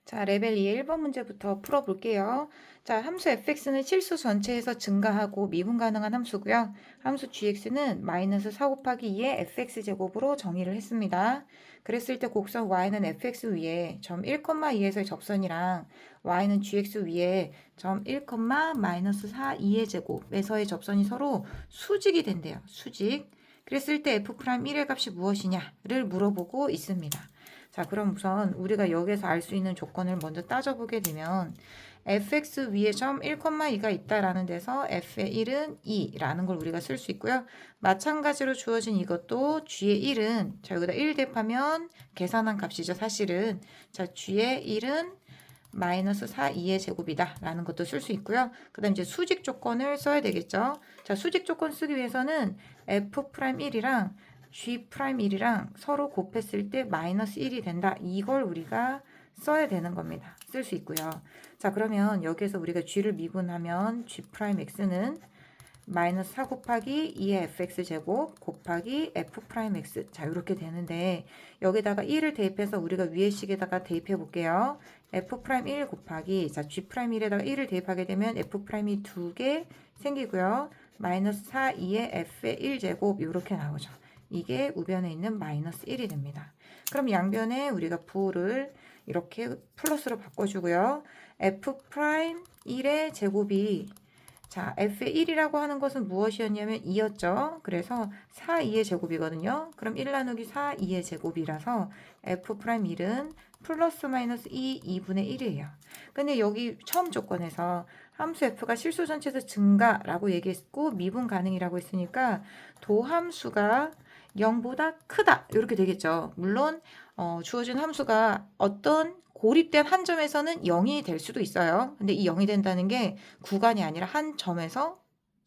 자, 레벨 2의 1번 문제부터 풀어볼게요. 자, 함수 fx는 실수 전체에서 증가하고 미분 가능한 함수고요. 함수 gx는 마이너스 4 곱하기 2의 fx제곱으로 정의를 했습니다. 그랬을 때 곡선 y는 fx 위에 점 1,2에서의 접선이랑 y는 gx 위에 점 1, 마이너스 4, 2의 제곱에서의 접선이 서로 수직이 된대요. 수직. 그랬을 때 f'1의 값이 무엇이냐를 물어보고 있습니다. 자, 그럼 우선 우리가 여기에서 알 수 있는 조건을 먼저 따져보게 되면 fx 위에 점 1,2가 있다라는 데서 f의 1은 2라는 걸 우리가 쓸 수 있고요. 마찬가지로 주어진 이것도 g의 1은 자, 여기다 1 대입하면 계산한 값이죠. 사실은 자, g의 1은 마이너스 4, 2의 제곱이다 라는 것도 쓸 수 있고요. 그 다음 이제 수직 조건을 써야 되겠죠. 자, 수직 조건 쓰기 위해서는 f'1이랑 g'1이랑 서로 곱했을 때 마이너스 1이 된다. 이걸 우리가 써야 되는 겁니다. 쓸 수 있고요. 자, 그러면 여기에서 우리가 g를 미분하면 g'x는 마이너스 4 곱하기 2의 fx제곱 곱하기 f'x 자 이렇게 되는데 여기다가 1을 대입해서 우리가 위의 식에다가 대입해 볼게요. f'1 곱하기 자 g'1에다가 1을 대입하게 되면 f'이 2개 생기고요. 마이너스 4, 2의 f의 1제곱 이렇게 나오죠. 이게 우변에 있는 마이너스 1이 됩니다. 그럼 양변에 우리가 부호를 이렇게 플러스로 바꿔주고요. f'1의 제곱이 자, f의 1이라고 하는 것은 무엇이었냐면 2였죠. 그래서 4, 2의 제곱이거든요. 그럼 1 나누기 4, 2의 제곱이라서 f'1은 플러스 마이너스 2분의 1이에요. 근데 여기 처음 조건에서 함수 f가 실수 전체에서 증가라고 얘기했고 미분 가능이라고 했으니까 도함수가 0보다 크다 이렇게 되겠죠. 물론 주어진 함수가 어떤 고립된 한 점에서는 0이 될 수도 있어요. 근데 이 0이 된다는 게 구간이 아니라 한 점에서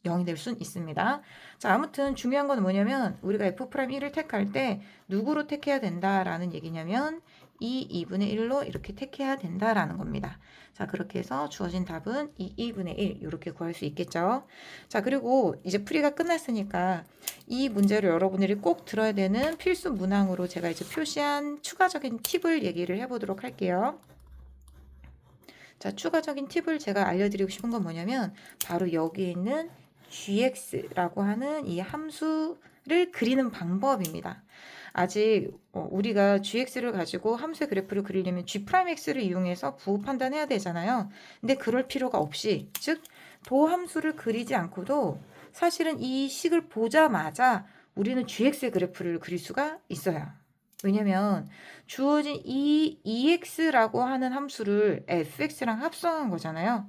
0이 될 수는 있습니다. 자, 아무튼 중요한 건 뭐냐면 우리가 f'1을 택할 때 누구로 택해야 된다라는 얘기냐면 2분의 1로 이렇게 택해야 된다라는 겁니다. 자, 그렇게 해서 주어진 답은 2분의 1 이렇게 구할 수 있겠죠. 자, 그리고 이제 풀이가 끝났으니까 이 문제를 여러분들이 꼭 들어야 되는 필수 문항으로 제가 이제 표시한 추가적인 팁을 얘기를 해보도록 할게요. 자, 추가적인 팁을 제가 알려드리고 싶은 건 뭐냐면 바로 여기에 있는 gx라고 하는 이 함수를 그리는 방법입니다. 아직 우리가 gx를 가지고 함수의 그래프를 그리려면 g'x를 이용해서 부호 판단해야 되잖아요. 근데 그럴 필요가 없이 즉 도함수를 그리지 않고도 사실은 이 식을 보자마자 우리는 gx의 그래프를 그릴 수가 있어요. 왜냐면 주어진 이 ex라고 하는 함수를 fx랑 합성한 거잖아요.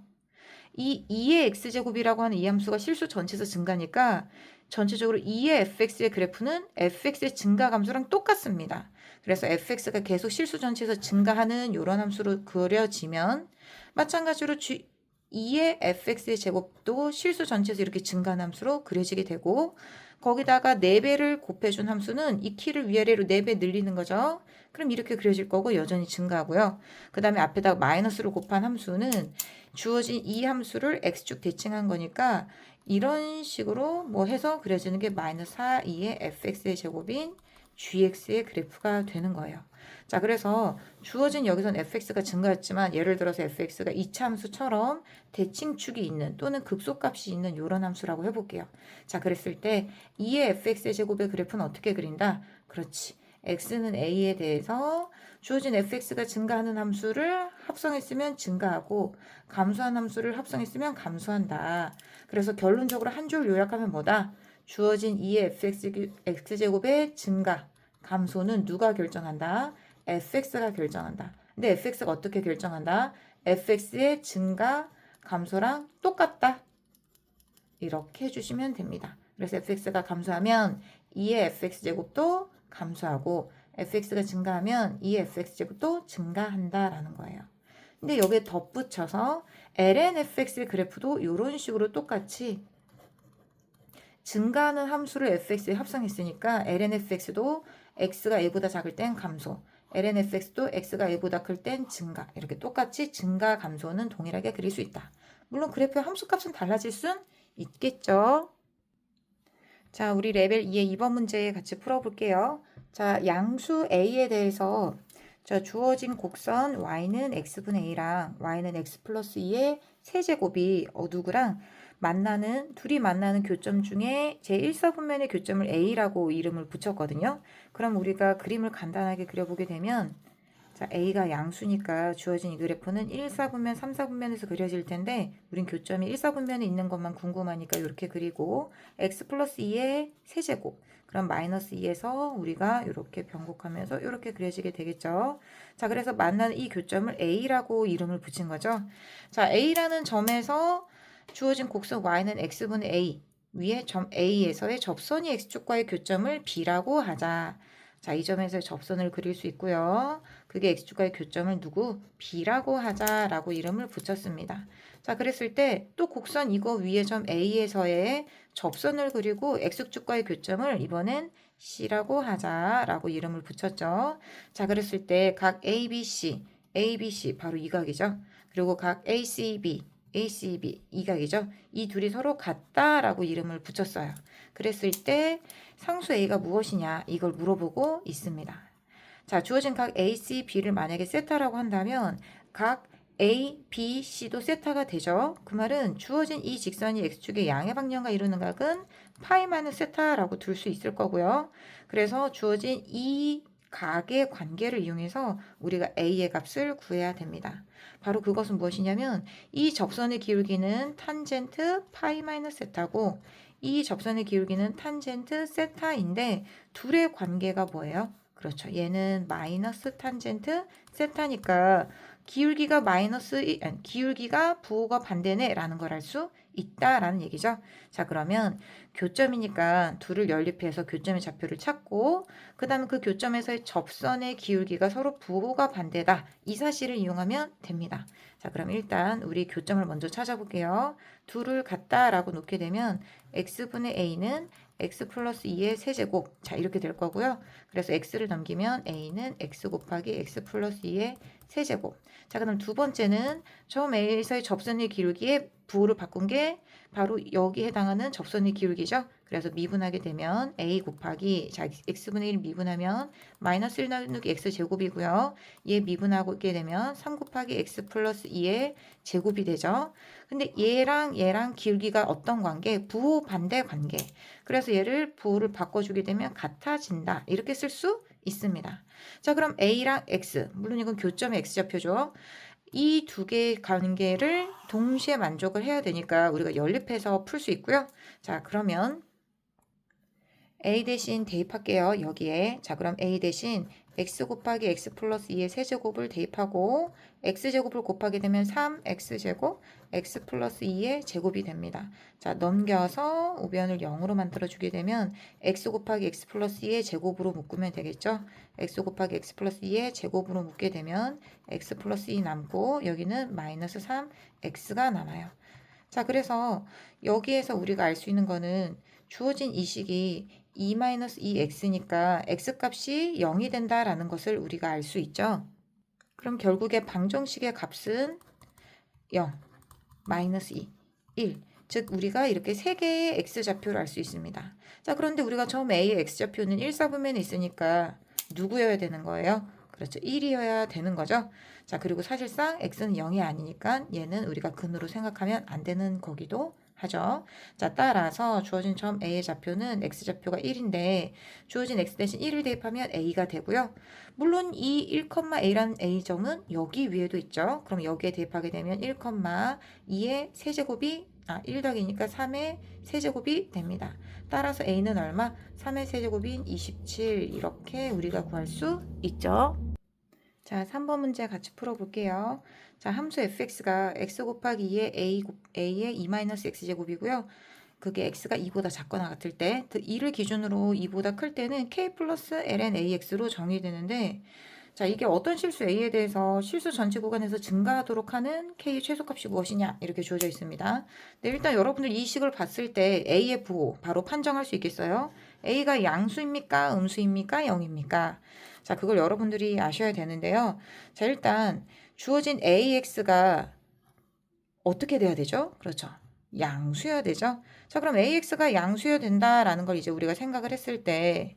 이 2의 x제곱이라고 하는 이 함수가 실수 전체에서 증가니까 전체적으로 2의 fx의 그래프는 fx의 증가 함수랑 똑같습니다. 그래서 fx가 계속 실수 전체에서 증가하는 이런 함수로 그려지면 마찬가지로 2의 fx의 제곱도 실수 전체에서 이렇게 증가하는 함수로 그려지게 되고 거기다가 4배를 곱해준 함수는 이 키를 위아래로 4배 늘리는 거죠. 그럼 이렇게 그려질 거고 여전히 증가하고요. 그 다음에 앞에다가 마이너스를 곱한 함수는 주어진 이 함수를 x축 대칭한 거니까 이런 식으로 뭐 해서 그려지는 게 마이너스 4, 2의 fx의 제곱인 gx의 그래프가 되는 거예요. 자, 그래서 주어진 여기선 fx가 증가했지만 예를 들어서 fx가 2차 함수처럼 대칭축이 있는 또는 극소값이 있는 이런 함수라고 해볼게요. 자, 그랬을 때 2의 fx의 제곱의 그래프는 어떻게 그린다? 그렇지. x는 a에 대해서 주어진 fx가 증가하는 함수를 합성했으면 증가하고 감소한 함수를 합성했으면 감소한다. 그래서 결론적으로 한 줄 요약하면 뭐다? 주어진 2의 x제곱의 증가, 감소는 누가 결정한다? fx가 결정한다. 근데 fx가 어떻게 결정한다? fx의 증가, 감소랑 똑같다. 이렇게 해주시면 됩니다. 그래서 fx가 감소하면 2의 fx제곱도 감소하고 fx가 증가하면 2의 fx제곱도 증가한다라는 거예요. 근데 여기에 덧붙여서 ln fx의 그래프도 이런 식으로 똑같이 증가하는 함수를 fx에 합성했으니까 ln fx도 x가 a보다 작을 땐 감소, ln fx도 x가 a보다 클 땐 증가 이렇게 똑같이 증가 감소는 동일하게 그릴 수 있다. 물론 그래프의 함수값은 달라질 순 있겠죠. 자, 우리 레벨 2의 2번 문제 같이 풀어볼게요. 자, 양수 a에 대해서 자, 주어진 곡선 y는 x분의 a랑 y는 x 플러스 2의 세제곱이 누구랑 둘이 만나는 교점 중에 제1사분면의 교점을 a라고 이름을 붙였거든요. 그럼 우리가 그림을 간단하게 그려보게 되면 자, A가 양수니까 주어진 이 그래프는 1사분면, 3사분면에서 그려질 텐데 우린 교점이 1사분면에 있는 것만 궁금하니까 이렇게 그리고 x 플러스 2의 세제곱 그럼 마이너스 2에서 우리가 이렇게 변곡하면서 이렇게 그려지게 되겠죠. 자, 그래서 만나는 이 교점을 A라고 이름을 붙인 거죠. 자, A라는 점에서 주어진 곡선 y는 x분의 a 위에 점 A에서의 접선이 x축과의 교점을 B라고 하자. 자, 이 점에서의 접선을 그릴 수 있고요. 그게 x축과의 교점을 누구? B라고 하자라고 이름을 붙였습니다. 자, 그랬을 때 또 곡선 이거 위에 점 A에서의 접선을 그리고 x축과의 교점을 이번엔 C라고 하자라고 이름을 붙였죠. 자, 그랬을 때 각 ABC 바로 이 각이죠. 그리고 각 ACB 이 각이죠. 이 둘이 서로 같다라고 이름을 붙였어요. 그랬을 때 상수 A가 무엇이냐 이걸 물어보고 있습니다. 자, 주어진 각 A, C, B를 만약에 세타라고 한다면 각 A, B, C도 세타가 되죠. 그 말은 주어진 이 직선이 X축의 양의 방향과 이루는 각은 파이마는 세타라고 둘 수 있을 거고요. 그래서 주어진 이 각의 관계를 이용해서 우리가 A의 값을 구해야 됩니다. 바로 그것은 무엇이냐면 이 접선의 기울기는 탄젠트 파이 마이너스 세타고 이 접선의 기울기는 탄젠트 세타인데 둘의 관계가 뭐예요? 그렇죠. 얘는 마이너스 탄젠트 세타니까 기울기가 기울기가 부호가 반대네 라는 걸 알 수 있다라는 얘기죠. 자, 그러면 교점이니까 둘을 연립해서 교점의 좌표를 찾고 그 다음에 그 교점에서의 접선의 기울기가 서로 부호가 반대다. 이 사실을 이용하면 됩니다. 자, 그럼 일단 우리 교점을 먼저 찾아볼게요. 둘을 같다라고 놓게 되면 x분의 a는 x 플러스 2의 세제곱 자 이렇게 될 거고요. 그래서 x를 넘기면 a는 x 곱하기 x 플러스 2의 세제곱 자 그럼 두 번째는 점 A에서의 접선의 기울기의 부호를 바꾼 게 바로 여기 해당하는 접선의 기울기죠. 그래서 미분하게 되면 a 곱하기 자 x분의 1 미분하면 마이너스 1 나누기 x 제곱이고요. 얘 미분하게 되면 3 곱하기 x 플러스 2의 제곱이 되죠. 근데 얘랑 기울기가 어떤 관계? 부호 반대 관계. 그래서 얘를 부호를 바꿔주게 되면 같아진다. 이렇게 쓸 수 있습니다. 자, 그럼 A랑 X, 물론 이건 교점의 X좌표죠. 이 두 개의 관계를 동시에 만족을 해야 되니까 우리가 연립해서 풀 수 있고요. 자, 그러면 A 대신 대입할게요. 여기에. 자, 그럼 A 대신 x 곱하기 x 플러스 2의 세제곱을 대입하고 x제곱을 곱하게 되면 3x제곱 x 플러스 2의 제곱이 됩니다. 자, 넘겨서 우변을 0으로 만들어주게 되면 x 곱하기 x 플러스 2의 제곱으로 묶으면 되겠죠. x 곱하기 x 플러스 2의 제곱으로 묶게 되면 x 플러스 2 남고 여기는 마이너스 3x가 남아요. 자, 그래서 여기에서 우리가 알 수 있는 거는 주어진 이 식이 2-2x니까 x값이 0이 된다라는 것을 우리가 알 수 있죠. 그럼 결국에 방정식의 값은 0, 마이너스 2, 1. 즉 우리가 이렇게 세 개의 x좌표를 알 수 있습니다. 자, 그런데 우리가 처음 A의 x좌표는 1사분면에 있으니까 누구여야 되는 거예요? 그렇죠. 1이어야 되는 거죠. 자, 그리고 사실상 x는 0이 아니니까 얘는 우리가 근으로 생각하면 안 되는 거기도 하죠. 자, 따라서 주어진 점 A의 좌표는 x좌표가 1인데 주어진 x 대신 1을 대입하면 A가 되고요. 물론 이 1,A라는 A점은 여기 위에도 있죠. 그럼 여기에 대입하게 되면 1,2의 세제곱이 1 더하기니까 3의 세제곱이 됩니다. 따라서 A는 얼마? 3의 세제곱인 27 이렇게 우리가 구할 수 있죠. 자, 3번 문제 같이 풀어볼게요. 자, 함수 fx가 x 곱하기 2의 a의 2-x제곱이고요. 그게 x가 2보다 작거나 같을 때, 2를 기준으로 2보다 클 때는 k 플러스 ln ax로 정의되는데, 자, 이게 어떤 실수 a에 대해서 실수 전체 구간에서 증가하도록 하는 k의 최소값이 무엇이냐 이렇게 주어져 있습니다. 네, 일단 여러분들 이 식을 봤을 때 a의 부호 바로 판정할 수 있겠어요? a가 양수입니까? 음수입니까? 0입니까? 자, 그걸 여러분들이 아셔야 되는데요. 자, 일단 주어진 AX가 어떻게 돼야 되죠? 그렇죠. 양수여야 되죠. 자, 그럼 AX가 양수여야 된다라는 걸 이제 우리가 생각을 했을 때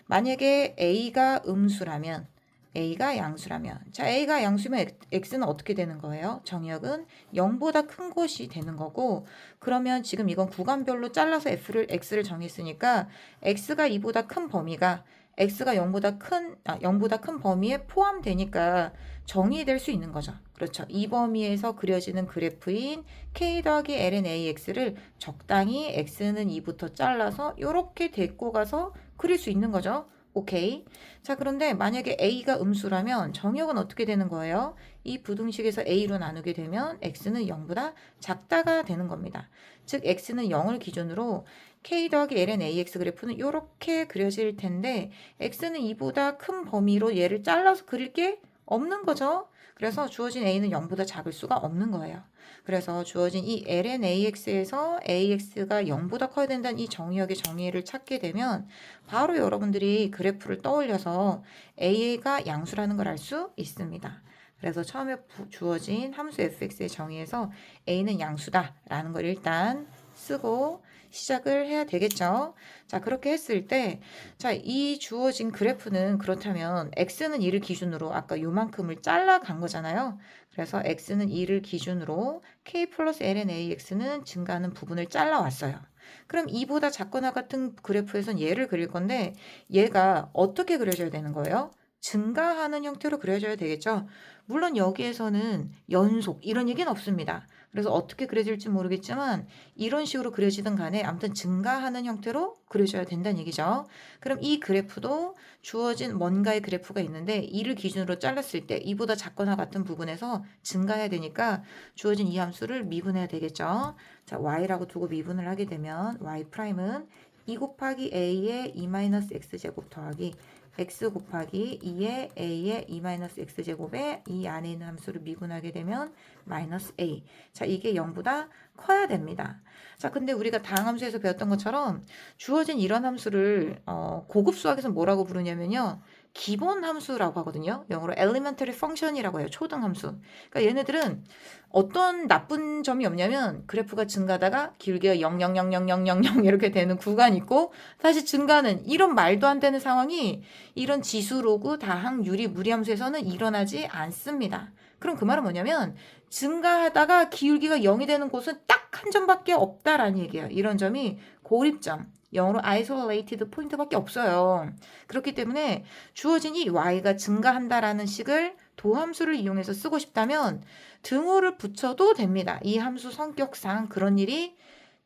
만약에 A가 음수라면 A가 양수라면. 자, A가 양수면 X는 어떻게 되는 거예요? 정의역은 0보다 큰 곳이 되는 거고, 그러면 지금 이건 구간별로 잘라서 X를 정했으니까 X가 2보다 큰 범위가 X가 0보다 큰 범위에 포함되니까 정의될 수 있는 거죠. 그렇죠. 이 범위에서 그려지는 그래프인 K 더하기 LN AX를 적당히 X는 2부터 잘라서 이렇게 데리고 가서 그릴 수 있는 거죠. 오케이. 자, 그런데 만약에 A가 음수라면 정의역은 어떻게 되는 거예요? 이 부등식에서 A로 나누게 되면 X는 0보다 작다가 되는 겁니다. 즉, X는 0을 기준으로 K 더하기 LN AX 그래프는 이렇게 그려질 텐데 X는 2보다 큰 범위로 얘를 잘라서 그릴 게 없는 거죠. 그래서 주어진 A는 0보다 작을 수가 없는 거예요. 그래서 주어진 이 ln AX에서 AX가 0보다 커야 된다는 이 정의역의 정의를 찾게 되면 바로 여러분들이 그래프를 떠올려서 A가 양수라는 걸 알 수 있습니다. 그래서 처음에 주어진 함수 fx의 정의에서 A는 양수다라는 걸 일단 쓰고 시작을 해야 되겠죠. 자, 그렇게 했을 때, 자, 이 주어진 그래프는 그렇다면 x는 2를 기준으로 아까 요만큼을 잘라간 거잖아요. 그래서 x는 2를 기준으로 k 플러스 ln ax는 증가하는 부분을 잘라왔어요. 그럼 2보다 작거나 같은 그래프에선 얘를 그릴 건데 얘가 어떻게 그려져야 되는 거예요? 증가하는 형태로 그려져야 되겠죠. 물론 여기에서는 연속 이런 얘기는 없습니다. 그래서 어떻게 그려질지 모르겠지만 이런 식으로 그려지든 간에 아무튼 증가하는 형태로 그려져야 된다는 얘기죠. 그럼 이 그래프도 주어진 뭔가의 그래프가 있는데 2를 기준으로 잘랐을 때 2보다 작거나 같은 부분에서 증가해야 되니까 주어진 이 함수를 미분해야 되겠죠. 자, y라고 두고 미분을 하게 되면 y''은 2 곱하기 a의 2-x제곱 더하기 x 곱하기 2의 a의 2-x제곱에 이 안에 있는 함수를 미분하게 되면 마이너스 a. 자, 이게 0보다 커야 됩니다. 자, 근데 우리가 다항함수에서 배웠던 것처럼 주어진 이런 함수를 고급 수학에서 뭐라고 부르냐면요. 기본 함수라고 하거든요. 영어로 elementary function이라고 해요. 초등 함수. 그러니까 얘네들은 어떤 나쁜 점이 없냐면 그래프가 증가하다가 길게 0,0,0,0,0,0 이렇게 되는 구간이 있고 다시 증가하는 이런 말도 안 되는 상황이 이런 지수, 로그, 다항, 유리, 무리함수에서는 일어나지 않습니다. 그럼 그 말은 뭐냐면 증가하다가 기울기가 0이 되는 곳은 딱 한 점밖에 없다라는 얘기예요. 이런 점이 고립점, 영어로 isolated 포인트밖에 없어요. 그렇기 때문에 주어진 이 y가 증가한다라는 식을 도함수를 이용해서 쓰고 싶다면 등호를 붙여도 됩니다. 이 함수 성격상 그런 일이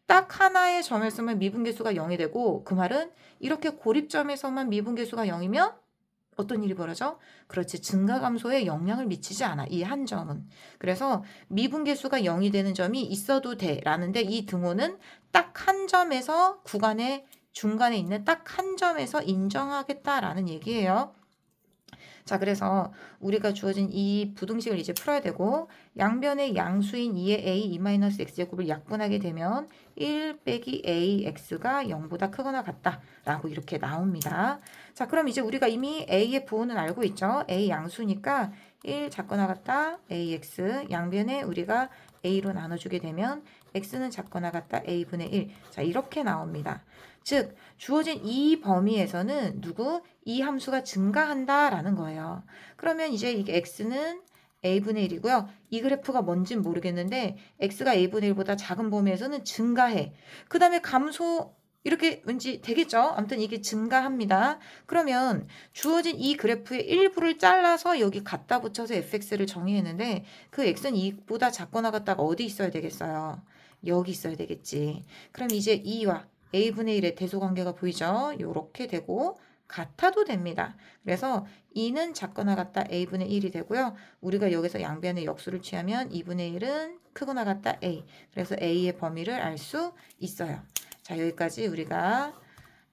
딱 하나의 점에서만 미분계수가 0이 되고 그 말은 이렇게 고립점에서만 미분계수가 0이면 어떤 일이 벌어져? 그렇지. 증가감소에 영향을 미치지 않아. 이 한 점은. 그래서 미분계수가 0이 되는 점이 있어도 돼. 라는데 이 등호는 딱 한 점에서 구간의 중간에 있는 딱 한 점에서 인정하겠다라는 얘기예요. 자, 그래서 우리가 주어진 이 부등식을 이제 풀어야 되고 양변의 양수인 2의 a 2-x제곱을 약분하게 되면 1 빼기 ax가 0보다 크거나 같다라고 이렇게 나옵니다. 자, 그럼 이제 우리가 이미 a의 부호는 알고 있죠. a 양수니까 1 작거나 같다 ax 양변에 우리가 a로 나눠주게 되면 x는 작거나 같다 a분의 1. 자, 이렇게 나옵니다. 즉 주어진 이 범위에서는 이 함수가 증가한다라는 거예요. 그러면 이제 이게 x는 a분의 1이고요. 이 그래프가 뭔진 모르겠는데 x가 a분의 1보다 작은 범위에서는 증가해. 그 다음에 감소 이렇게 왠지 되겠죠? 아무튼 이게 증가합니다. 그러면 주어진 이 그래프의 일부를 잘라서 여기 갖다 붙여서 fx를 정의했는데 그 x는 2보다 작거나 같다가 어디 있어야 되겠어요? 여기 있어야 되겠지. 그럼 이제 2와 a분의 1의 대소관계가 보이죠? 이렇게 되고 같아도 됩니다. 그래서 2는 작거나 같다 a분의 1이 되고요. 우리가 여기서 양변의 역수를 취하면 2분의 1은 크거나 같다 a. 그래서 a의 범위를 알 수 있어요. 자, 여기까지 우리가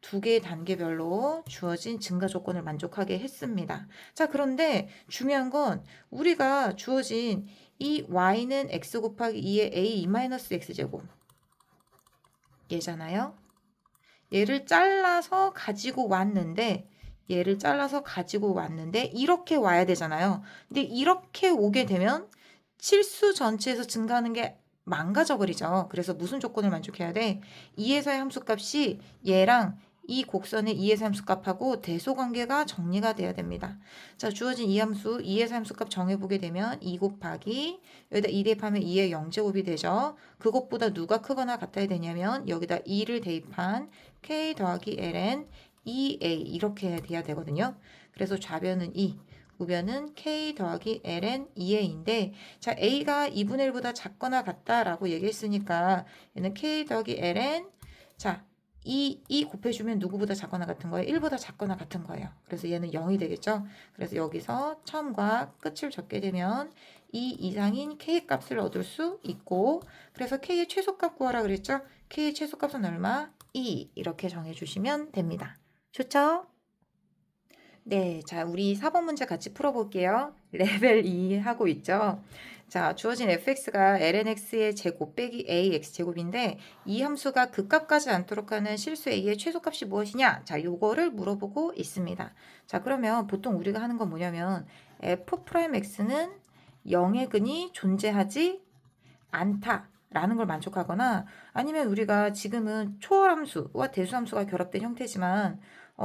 두 개의 단계별로 주어진 증가 조건을 만족하게 했습니다. 자, 그런데 중요한 건 우리가 주어진 이 y는 x 곱하기 2의 a 2-x제곱 얘잖아요. 얘를 잘라서 가지고 왔는데 이렇게 와야 되잖아요. 근데 이렇게 오게 되면 실수 전체에서 증가하는 게 망가져 버리죠. 그래서 무슨 조건을 만족해야 돼? 2에서의 함수값이 얘랑 이 곡선의 2의 함수값하고 대소관계가 정리가 돼야 됩니다. 자, 주어진 이 함수 2의 함수값 정해보게 되면 2 곱하기 여기다 2 대입하면 2의 0제곱이 되죠. 그것보다 누가 크거나 같아야 되냐면 여기다 2를 대입한 k 더하기 ln 2a 이렇게 돼야 되거든요. 그래서 좌변은 2, 우변은 k 더하기 ln 2a인데 자 a가 2분의 1보다 작거나 같다라고 얘기했으니까 얘는 k 더하기 ln 자 2 곱해주면 누구보다 작거나 같은 거예요? 1보다 작거나 같은 거예요. 그래서 얘는 0이 되겠죠. 그래서 여기서 처음과 끝을 적게 되면 2 이상인 k 값을 얻을 수 있고 그래서 k의 최소값 구하라 그랬죠. k의 최소값은 얼마? 2 이렇게 정해주시면 됩니다. 좋죠? 네, 자, 우리 4번 문제 같이 풀어볼게요. 레벨 2 하고 있죠. 자, 주어진 fx가 lnx의 제곱 빼기 ax 제곱인데 이 함수가 극값까지 않도록 하는 실수 a의 최소값이 무엇이냐? 자, 요거를 물어보고 있습니다. 자, 그러면 보통 우리가 하는 건 뭐냐면 f'x는 0의 근이 존재하지 않다. 라는 걸 만족하거나 아니면 우리가 지금은 초월함수와 대수함수가 결합된 형태지만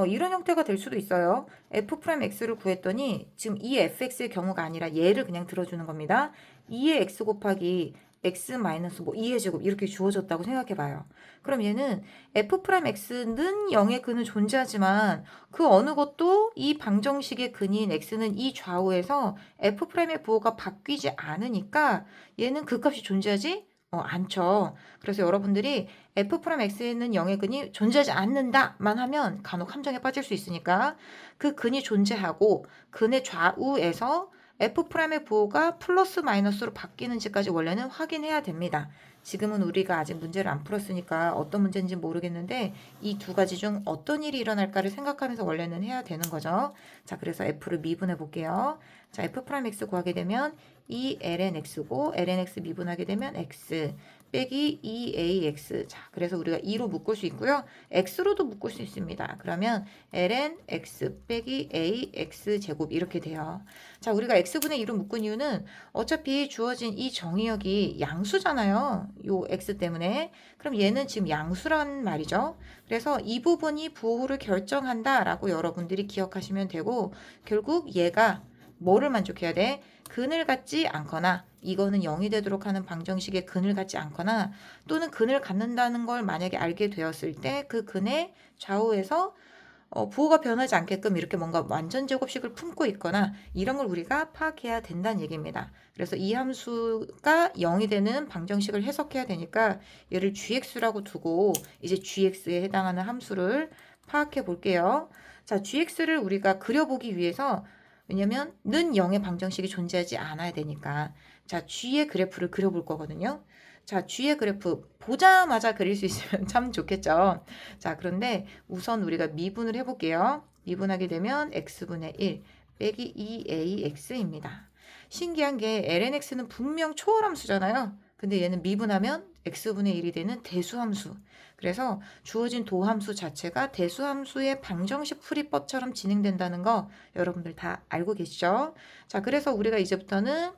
이런 형태가 될 수도 있어요. f'x를 구했더니 지금 이 fx의 경우가 아니라 얘를 그냥 들어주는 겁니다. 2의 x 곱하기 x 마이너스 뭐 2의 제곱 이렇게 주어졌다고 생각해 봐요. 그럼 얘는 f'x는 0의 근은 존재하지만 그 어느 것도 이 방정식의 근인 x는 이 좌우에서 f'의 부호가 바뀌지 않으니까 얘는 그 값이 존재하지 않죠. 그래서 여러분들이 f'x에는 0의 근이 존재하지 않는다만 하면 간혹 함정에 빠질 수 있으니까 그 근이 존재하고 근의 좌우에서 f'의 부호가 플러스 마이너스로 바뀌는지까지 원래는 확인해야 됩니다. 지금은 우리가 아직 문제를 안 풀었으니까 어떤 문제인지 모르겠는데 이 두 가지 중 어떤 일이 일어날까를 생각하면서 원래는 해야 되는 거죠. 자, 그래서 f를 미분해 볼게요. 자, f'x 구하게 되면 2lnx고 lnx 미분하게 되면 x 빼기 2ax. 자, 그래서 우리가 2로 묶을 수 있고요. x로도 묶을 수 있습니다. 그러면 ln x 빼기 ax 제곱 이렇게 돼요. 자, 우리가 x분의 2로 묶은 이유는 어차피 주어진 이 정의역이 양수잖아요. 요 x 때문에. 그럼 얘는 지금 양수란 말이죠. 그래서 이 부분이 부호를 결정한다라고 여러분들이 기억하시면 되고 결국 얘가 뭐를 만족해야 돼? 근을 갖지 않거나 이거는 0이 되도록 하는 방정식의 근을 갖지 않거나 또는 근을 갖는다는 걸 만약에 알게 되었을 때 그 근의 좌우에서 부호가 변하지 않게끔 이렇게 뭔가 완전 제곱식을 품고 있거나 이런 걸 우리가 파악해야 된다는 얘기입니다. 그래서 이 함수가 0이 되는 방정식을 해석해야 되니까 얘를 gx라고 두고 이제 gx에 해당하는 함수를 파악해 볼게요. 자, gx를 우리가 그려보기 위해서 왜냐면 는 0의 방정식이 존재하지 않아야 되니까 자 G의 그래프를 그려볼 거거든요. 자 G의 그래프 보자마자 그릴 수 있으면 참 좋겠죠. 자 그런데 우선 우리가 미분을 해볼게요. 미분하게 되면 x분의 1 빼기 2ax입니다. 신기한 게 lnx는 분명 초월함수잖아요. 근데 얘는 미분하면 x분의 1이 되는 대수함수. 그래서 주어진 도함수 자체가 대수함수의 방정식 풀이법처럼 진행된다는 거 여러분들 다 알고 계시죠? 자, 그래서 우리가 이제부터는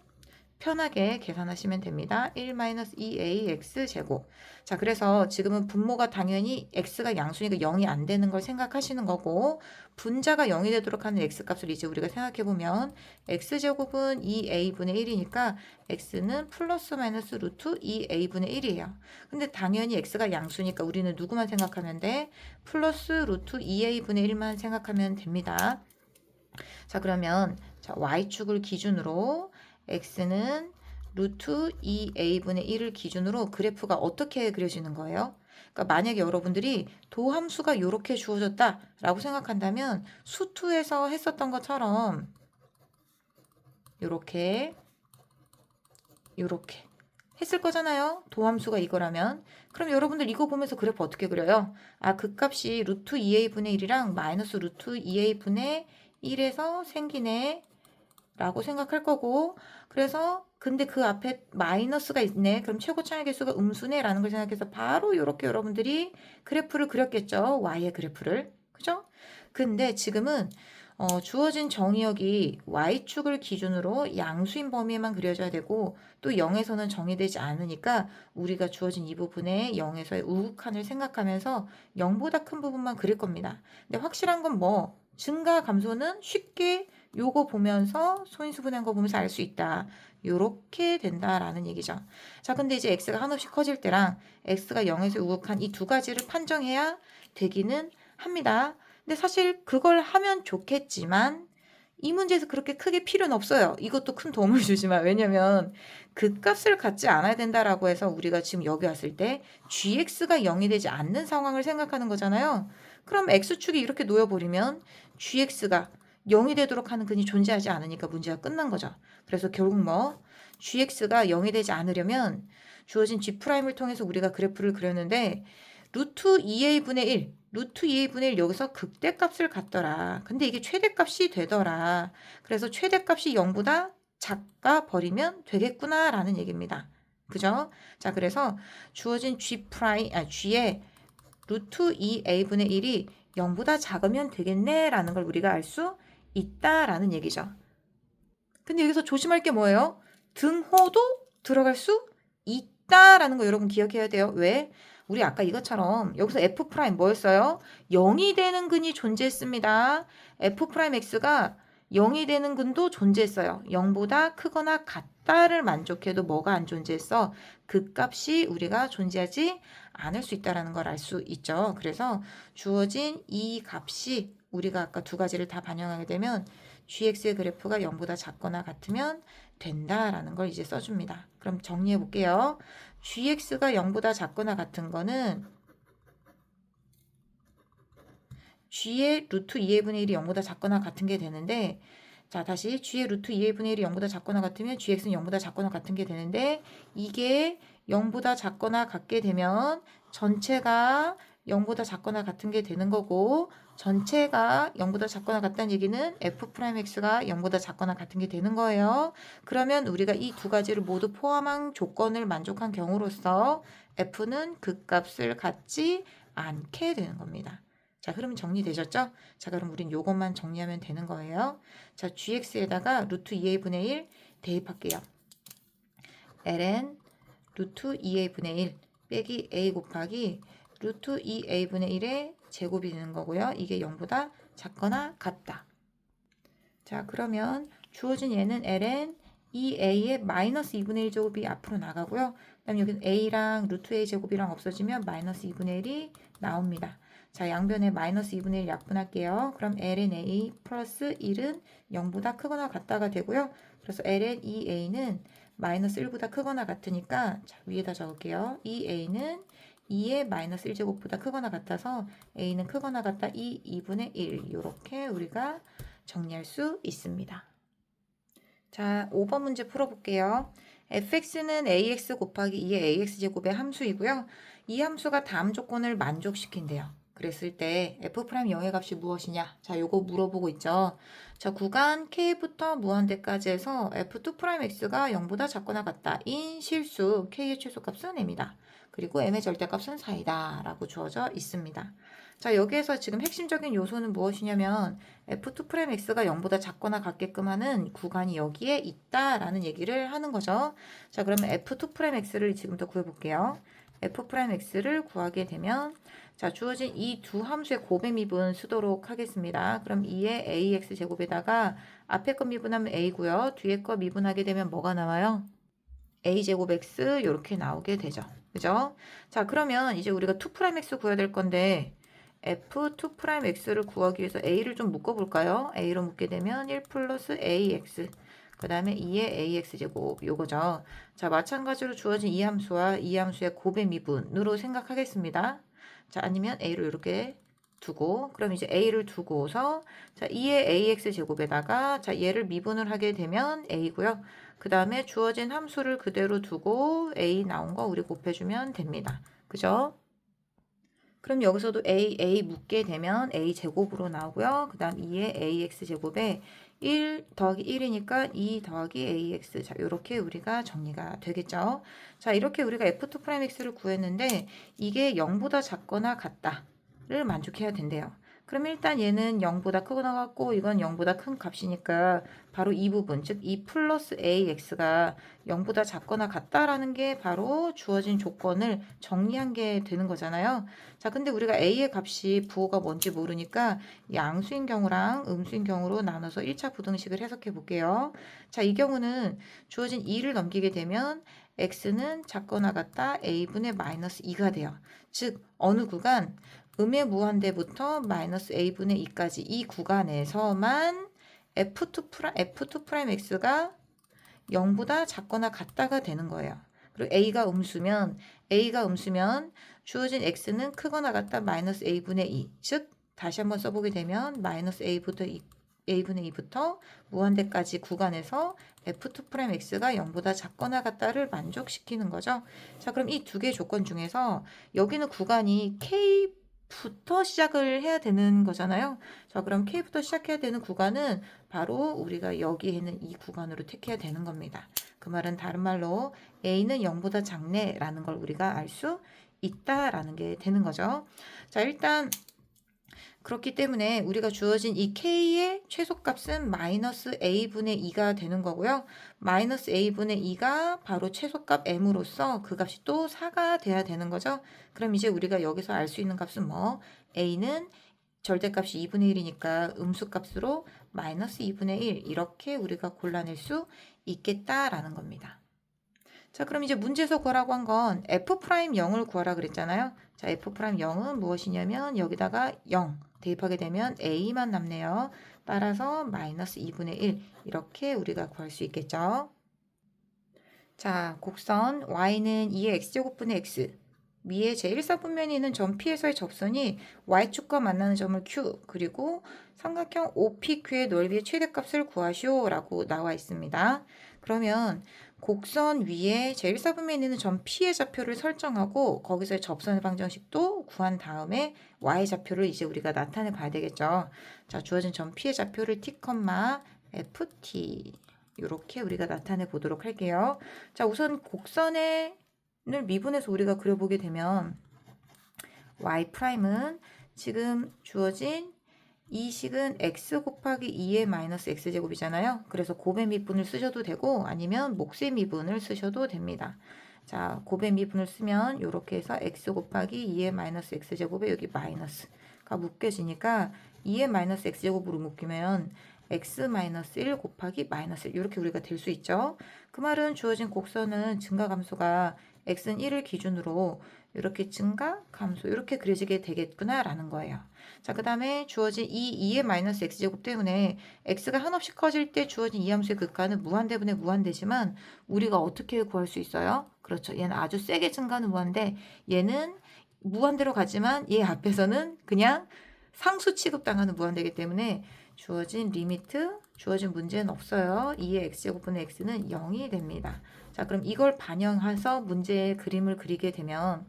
편하게 계산하시면 됩니다. 1-2ax 제곱. 자, 그래서 지금은 분모가 당연히 x가 양수니까 0이 안 되는 걸 생각하시는 거고 분자가 0이 되도록 하는 x값을 이제 우리가 생각해보면 x제곱은 2a분의 1이니까 x는 플러스 마이너스 루트 2a분의 1이에요. 근데 당연히 x가 양수니까 우리는 누구만 생각하면 돼? 플러스 루트 2a분의 1만 생각하면 됩니다. 자, 그러면 자, y축을 기준으로 x는 루트 2a분의 1을 기준으로 그래프가 어떻게 그려지는 거예요? 그러니까 만약에 여러분들이 도함수가 이렇게 주어졌다라고 생각한다면 수투에서 했었던 것처럼 이렇게 했을 거잖아요. 도함수가 이거라면. 그럼 여러분들 이거 보면서 그래프 어떻게 그려요? 아, 그 값이 루트 2a분의 1이랑 마이너스 루트 2a분의 1에서 생기네 라고 생각할 거고 그래서 근데 그 앞에 마이너스가 있네 그럼 최고차의 개수가 음수네 라는 걸 생각해서 바로 이렇게 여러분들이 그래프를 그렸겠죠. y의 그래프를 그죠? 근데 지금은 주어진 정의역이 y축을 기준으로 양수인 범위에만 그려져야 되고 또 0에서는 정의되지 않으니까 우리가 주어진 이 부분에 0에서의 우극한을 생각하면서 0보다 큰 부분만 그릴 겁니다. 근데 확실한 건 뭐 증가 감소는 쉽게 요거 보면서 소인수분해한 거 보면서 알 수 있다. 요렇게 된다라는 얘기죠. 자, 근데 이제 x가 한없이 커질 때랑 x가 0에서 우극한 이 두 가지를 판정해야 되기는 합니다. 근데 사실 그걸 하면 좋겠지만 이 문제에서 그렇게 크게 필요는 없어요. 이것도 큰 도움을 주지만 왜냐면 그 값을 갖지 않아야 된다라고 해서 우리가 지금 여기 왔을 때 gx가 0이 되지 않는 상황을 생각하는 거잖아요. 그럼 x축이 이렇게 놓여버리면 gx가 0이 되도록 하는 근이 존재하지 않으니까 문제가 끝난 거죠. 그래서 결국 뭐 gx가 0이 되지 않으려면 주어진 g'을 통해서 우리가 그래프를 그렸는데 루트 2a분의 1, 루트 2a분의 1 여기서 극대값을 갖더라. 근데 이게 최대값이 되더라. 그래서 최대값이 0보다 작가 버리면 되겠구나 라는 얘기입니다. 그죠? 자, 그래서 주어진 g의 루트 2a분의 1이 0보다 작으면 되겠네 라는 걸 우리가 알 수 있다라는 얘기죠. 근데 여기서 조심할 게 뭐예요? 등호도 들어갈 수 있다라는 거 여러분 기억해야 돼요. 왜? 우리 아까 이것처럼 여기서 f 프라임 뭐였어요? 0이 되는 근이 존재했습니다. f 프라임 x가 0이 되는 근도 존재했어요. 0보다 크거나 같다를 만족해도 뭐가 안 존재했어? 그 값이 우리가 존재하지 않을 수 있다는 걸 알 수 있죠. 그래서 주어진 이 값이 우리가 아까 두 가지를 다 반영하게 되면 gx의 그래프가 0보다 작거나 같으면 된다라는 걸 이제 써줍니다. 그럼 정리해 볼게요. gx가 0보다 작거나 같은 거는 g의 루트 2분의 1이 0보다 작거나 같은 게 되는데 자, 다시 g의 루트 2분의 1이 0보다 작거나 같으면 gx는 0보다 작거나 같은 게 되는데 이게 0보다 작거나 같게 되면 전체가 0보다 작거나 같은 게 되는 거고 전체가 0보다 작거나 같다는 얘기는 f'x가 0보다 작거나 같은 게 되는 거예요. 그러면 우리가 이 두 가지를 모두 포함한 조건을 만족한 경우로서 f는 그 값을 갖지 않게 되는 겁니다. 자, 흐름 정리되셨죠? 자, 그럼 우린 요것만 정리하면 되는 거예요. 자, gx에다가 루트 2a분의 1 대입할게요. ln 루트 2a분의 1 빼기 a 곱하기 루트 2a분의 1의 제곱이 되는 거고요. 이게 0보다 작거나 같다. 자, 그러면 주어진 얘는 ln 2a의 마이너스 2분의 1 제곱이 앞으로 나가고요. 그 다음에 여기는 a랑 루트 a 제곱이랑 없어지면 마이너스 2분의 1이 나옵니다. 자, 양변에 마이너스 2분의 1 약분할게요. 그럼 ln a 플러스 1은 0보다 크거나 같다가 되고요. 그래서 ln 2a는 마이너스 1보다 크거나 같으니까 자, 위에다 적을게요. 2a는 2의 마이너스 1제곱보다 크거나 같아서 a는 크거나 같다 2분의 1 이렇게 우리가 정리할 수 있습니다. 자, 5번 문제 풀어볼게요. fx는 ax 곱하기 2의 ax제곱의 함수이고요. 이 함수가 다음 조건을 만족시킨대요. 그랬을 때 f'0의 값이 무엇이냐? 자, 요거 물어보고 있죠. 자, 구간 k부터 무한대까지 해서 f2'x가 0보다 작거나 같다. 인 실수 k의 최소값은 m이다. 그리고 m의 절대값은 4이다. 라고 주어져 있습니다. 자, 여기에서 지금 핵심적인 요소는 무엇이냐면 f2'x가 0보다 작거나 같게끔 하는 구간이 여기에 있다라는 얘기를 하는 거죠. 자, 그러면 f2'x를 지금부터 구해볼게요. f'x를 구하게 되면 자, 주어진 이 두 함수의 곱의 미분 쓰도록 하겠습니다. 그럼 2의 ax 제곱에다가 앞에 거 미분하면 a고요. 뒤에 거 미분하게 되면 뭐가 나와요? a제곱 x 이렇게 나오게 되죠. 그죠? 자, 그러면 이제 우리가 2'x 구해야 될 건데 f2'x를 구하기 위해서 a를 좀 묶어볼까요? a로 묶게 되면 1 플러스 ax 그 다음에 2의 ax제곱 요거죠. 자, 마찬가지로 주어진 이 함수와 이 함수의 곱의 미분으로 생각하겠습니다. 자, 아니면 a를 이렇게 두고 그럼 이제 a를 두고서 자, 2의 ax제곱에다가 자, 얘를 미분을 하게 되면 a고요. 그 다음에 주어진 함수를 그대로 두고 a 나온 거 우리 곱해주면 됩니다. 그죠? 그럼 여기서도 a 묶게 되면 a 제곱으로 나오고요. 그 다음 2의 ax 제곱에 1 더하기 1이니까 2 더하기 ax. 자, 이렇게 우리가 정리가 되겠죠. 자, 이렇게 우리가 f2'x를 구했는데 이게 0보다 작거나 같다를 만족해야 된대요. 그럼 일단 얘는 0보다 크거나 같고 이건 0보다 큰 값이니까 바로 이 부분, 즉 이 플러스 AX가 0보다 작거나 같다라는 게 바로 주어진 조건을 정리한 게 되는 거잖아요. 자, 근데 우리가 A의 값이 부호가 뭔지 모르니까 양수인 경우랑 음수인 경우로 나눠서 1차 부등식을 해석해 볼게요. 자, 이 경우는 주어진 2를 넘기게 되면 x는 작거나 같다 a분의 마이너스 2가 돼요. 즉 어느 구간 음의 무한대부터 마이너스 a분의 2까지 이 구간에서만 f2'x가 0보다 작거나 같다가 되는 거예요. 그리고 a가 음수면 주어진 x는 크거나 같다 마이너스 a분의 2. 즉 다시 한번 써보게 되면 마이너스 a분의 2부터 무한대까지 구간에서 f2'x가 0보다 작거나 같다를 만족시키는 거죠. 자, 그럼 이 두 개 조건 중에서 여기는 구간이 K부터 시작을 해야 되는 거잖아요. 자, 그럼 K부터 시작해야 되는 구간은 바로 우리가 여기에 있는 이 구간으로 택해야 되는 겁니다. 그 말은 다른 말로 A는 0보다 작네라는 걸 우리가 알 수 있다라는 게 되는 거죠. 자, 일단 그렇기 때문에 우리가 주어진 이 K의 최소값은 마이너스 A분의 2가 되는 거고요. 마이너스 A분의 2가 바로 최소값 M으로서 그 값이 또 4가 돼야 되는 거죠. 그럼 이제 우리가 여기서 알 수 있는 값은 뭐? A는 절대값이 2분의 1이니까 음수값으로 마이너스 2분의 1 이렇게 우리가 골라낼 수 있겠다라는 겁니다. 자, 그럼 이제 문제에서 구하라고 한 건 F'0을 구하라 그랬잖아요. 자, F'0은 무엇이냐면 여기다가 0 대입하게 되면 A만 남네요. 따라서 마이너스 2분의 1 이렇게 우리가 구할 수 있겠죠. 자, 곡선 y는 2의 x제곱분의 x 위에 제1사분면에 있는 점 P에서의 접선이 y축과 만나는 점을 Q 그리고 삼각형 OPQ의 넓이의 최대값을 구하시오 라고 나와 있습니다. 그러면 곡선 위에 제1사분면에 있는 점 P의 좌표를 설정하고 거기서의 접선의 방정식도 구한 다음에 y좌표를 이제 우리가 나타내 봐야 되겠죠. 자, 주어진 점 P의 좌표를 T, FT 이렇게 우리가 나타내 보도록 할게요. 자, 우선 곡선을 미분해서 우리가 그려보게 되면 y'은 지금 주어진 이 식은 x 곱하기 2의 마이너스 x제곱이잖아요. 그래서 곱의 미분을 쓰셔도 되고 아니면 몫의 미분을 쓰셔도 됩니다. 자, 곱의 미분을 쓰면 이렇게 해서 x 곱하기 2의 마이너스 x제곱에 여기 마이너스가 묶여지니까 2의 마이너스 x제곱으로 묶이면 x-1 곱하기 마이너스 1 이렇게 우리가 될 수 있죠. 그 말은 주어진 곡선은 증가 감소가 x는 1을 기준으로 이렇게 증가 감소 이렇게 그려지게 되겠구나 라는 거예요. 자, 그 다음에 주어진 이 2의 마이너스 x제곱 때문에 x가 한없이 커질 때 주어진 이 함수의 극한은 무한대분의 무한대지만 우리가 어떻게 구할 수 있어요? 그렇죠. 얘는 아주 세게 증가하는 무한대, 얘는 무한대로 가지만 얘 앞에서는 그냥 상수 취급당하는 무한대이기 때문에 주어진 리미트, 주어진 문제는 없어요. 2의 x제곱분의 x는 0이 됩니다. 자, 그럼 이걸 반영해서 문제의 그림을 그리게 되면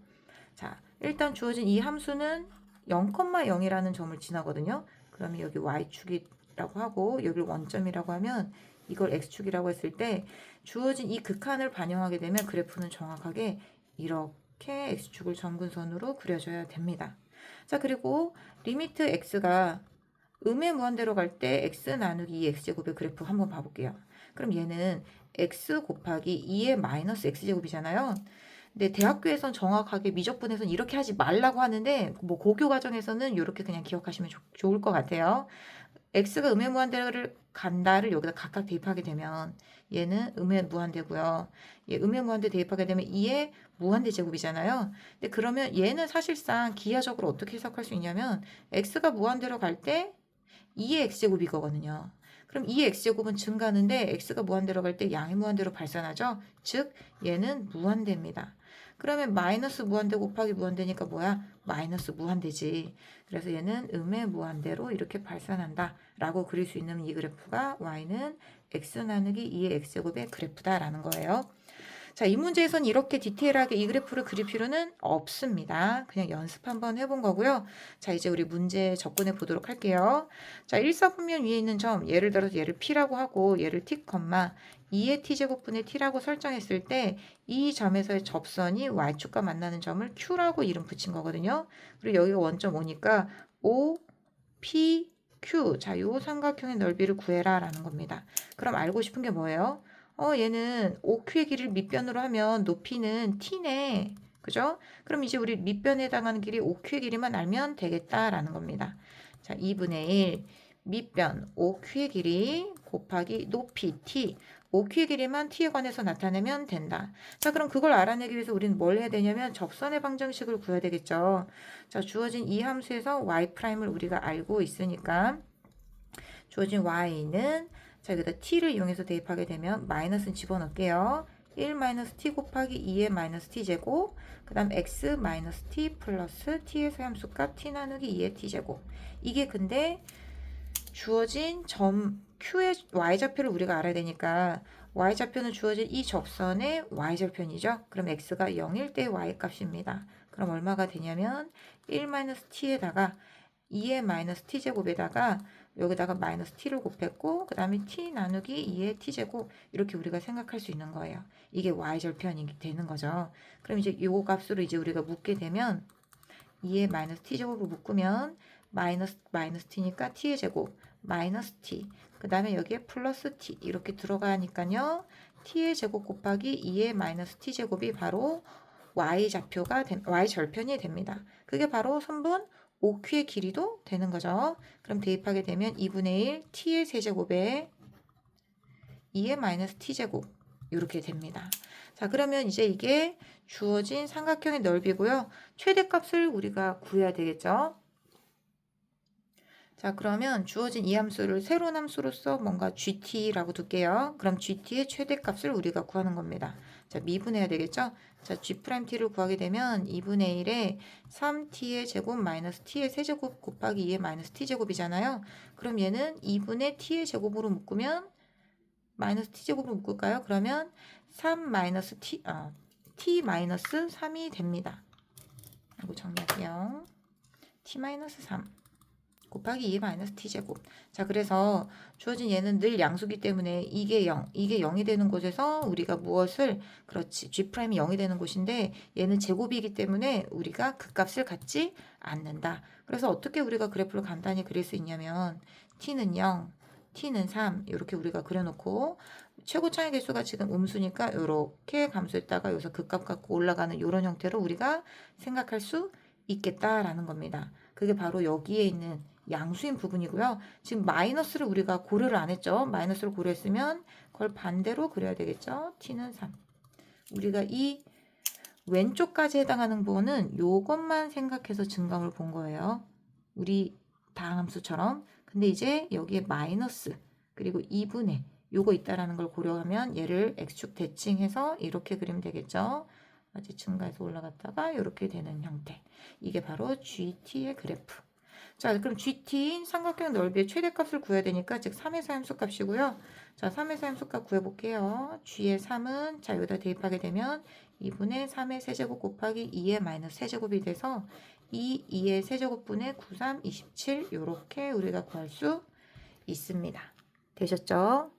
자, 일단 주어진 이 함수는 0,0이라는 점을 지나거든요. 그러면 여기 y축이라고 하고 여기를 원점이라고 하면 이걸 x축이라고 했을 때 주어진 이 극한을 반영하게 되면 그래프는 정확하게 이렇게 x축을 점근선으로 그려줘야 됩니다. 자, 그리고 리미트 x가 음의 무한대로 갈 때 x 나누기 2 x제곱의 그래프 한번 봐볼게요. 그럼 얘는 x 곱하기 2의 마이너스 x제곱이잖아요. 근데 대학교에선 정확하게 미적분에서는 이렇게 하지 말라고 하는데 뭐 고교 과정에서는 이렇게 그냥 기억하시면 좋을 것 같아요. x가 음의 무한대를 간다를 여기다 각각 대입하게 되면 얘는 음의 무한대고요. 얘 음의 무한대 대입하게 되면 2의 무한대 제곱이잖아요. 근데 그러면 얘는 사실상 기하적으로 어떻게 해석할 수 있냐면 x가 무한대로 갈 때 2의 x제곱이거든요. 그럼 2의 x제곱은 증가하는데 x가 무한대로 갈 때 양이 무한대로 발산하죠. 즉 얘는 무한대입니다. 그러면 마이너스 무한대 곱하기 무한대니까 뭐야? 마이너스 무한대지. 그래서 얘는 음의 무한대로 이렇게 발산한다 라고 그릴 수 있는 이 그래프가 y는 x 나누기 2의 x제곱의 그래프다라는 거예요. 자, 이 문제에서는 이렇게 디테일하게 이 그래프를 그릴 필요는 없습니다. 그냥 연습 한번 해본 거고요. 자, 이제 우리 문제 접근해 보도록 할게요. 자, 1사분면 위에 있는 점, 예를 들어서 얘를 P라고 하고 얘를 T, 2의 T제곱분의 T라고 설정했을 때 이 점에서의 접선이 Y축과 만나는 점을 Q라고 이름 붙인 거거든요. 그리고 여기가 원점 5니까 5, PQ. 자, 요 삼각형의 넓이를 구해라 라는 겁니다. 그럼 알고 싶은 게 뭐예요? 얘는 OQ의 길이를 밑변으로 하면 높이는 T네. 그죠? 그럼 이제 우리 밑변에 해당하는 길이 OQ의 길이만 알면 되겠다라는 겁니다. 자, 2분의 1 밑변 OQ의 길이 곱하기 높이 T. OQ의 길이만 T에 관해서 나타내면 된다. 자, 그럼 그걸 알아내기 위해서 우리는 뭘 해야 되냐면 접선의 방정식을 구해야 되겠죠. 자, 주어진 이 함수에서 y'을 우리가 알고 있으니까 주어진 y는 자, 여기다 t를 이용해서 대입하게 되면 마이너스는 집어넣을게요. 1 마이너스 t 곱하기 2의 마이너스 t 제곱, 그 다음 x 마이너스 t 플러스 t에서 함수값 t 나누기 2의 t 제곱. 이게 근데 주어진 점 Q의 y좌표를 우리가 알아야 되니까 y좌표는 주어진 이 접선의 y절편이죠. 그럼 x가 0일 때 y값입니다. 그럼 얼마가 되냐면 1-t에다가 2의 마이너스 t제곱에다가 여기다가 마이너스 t를 곱했고 그 다음에 t 나누기 2의 t제곱 이렇게 우리가 생각할 수 있는 거예요. 이게 y절편이 되는 거죠. 그럼 이제 요 값으로 이제 우리가 묶게 되면 2의 마이너스 t제곱을 묶으면 마이너스 t니까 t의 제곱 마이너스 t 그 다음에 여기에 플러스 t 이렇게 들어가니까요. t의 제곱 곱하기 2의 마이너스 t제곱이 바로 y절편이 됩니다. 그게 바로 선분 OQ의 길이도 되는 거죠. 그럼 대입하게 되면 2분의 1 t의 세제곱에 2의 마이너스 t제곱 이렇게 됩니다. 자, 그러면 이제 이게 주어진 삼각형의 넓이고요. 최대값을 우리가 구해야 되겠죠. 자, 그러면 주어진 이 함수를 새로운 함수로서 뭔가 GT라고 둘게요. 그럼 GT의 최대값을 우리가 구하는 겁니다. 자, 미분해야 되겠죠? 자, G'T를 구하게 되면 2분의 1에 3T의 제곱 마이너스 T의 세제곱 곱하기 2의 마이너스 T제곱이잖아요. 그럼 얘는 2분의 T의 제곱으로 묶으면 마이너스 T제곱으로 묶을까요? 그러면 3 마이너스 T 마이너스 3이 됩니다. 이거 정리할게요. T 마이너스 3 곱하기 2 마이너스 t제곱. 자, 그래서 주어진 얘는 늘 양수기 때문에 이게 0, 이게 0이 되는 곳에서 우리가 무엇을 그렇지 G'이 0이 되는 곳인데 얘는 제곱이기 때문에 우리가 그 값을 갖지 않는다. 그래서 어떻게 우리가 그래프를 간단히 그릴 수 있냐면 t는 0, t는 3 이렇게 우리가 그려놓고 최고차의 개수가 지금 음수니까 이렇게 감수했다가 여기서 극값 갖고 올라가는 이런 형태로 우리가 생각할 수 있겠다라는 겁니다. 그게 바로 여기에 있는 양수인 부분이고요. 지금 마이너스를 우리가 고려를 안 했죠. 마이너스를 고려했으면 그걸 반대로 그려야 되겠죠. t는 3. 우리가 이 왼쪽까지 해당하는 부분은 요것만 생각해서 증감을 본 거예요. 우리 다항함수처럼. 근데 이제 여기에 마이너스 그리고 2분의 요거 있다라는 걸 고려하면 얘를 x축 대칭해서 이렇게 그리면 되겠죠. 아직 증가해서 올라갔다가 이렇게 되는 형태. 이게 바로 GT의 그래프. 자, 그럼 GT인 삼각형 넓이의 최대값을 구해야 되니까 즉 3에서 함수값이고요. 자, 3에서 함수값 구해볼게요. G의 3은 자 여기다 대입하게 되면 2분의 3의 세제곱 곱하기 2의 마이너스 세제곱이 돼서 2의 세제곱분의 9, 3, 27 이렇게 우리가 구할 수 있습니다. 되셨죠?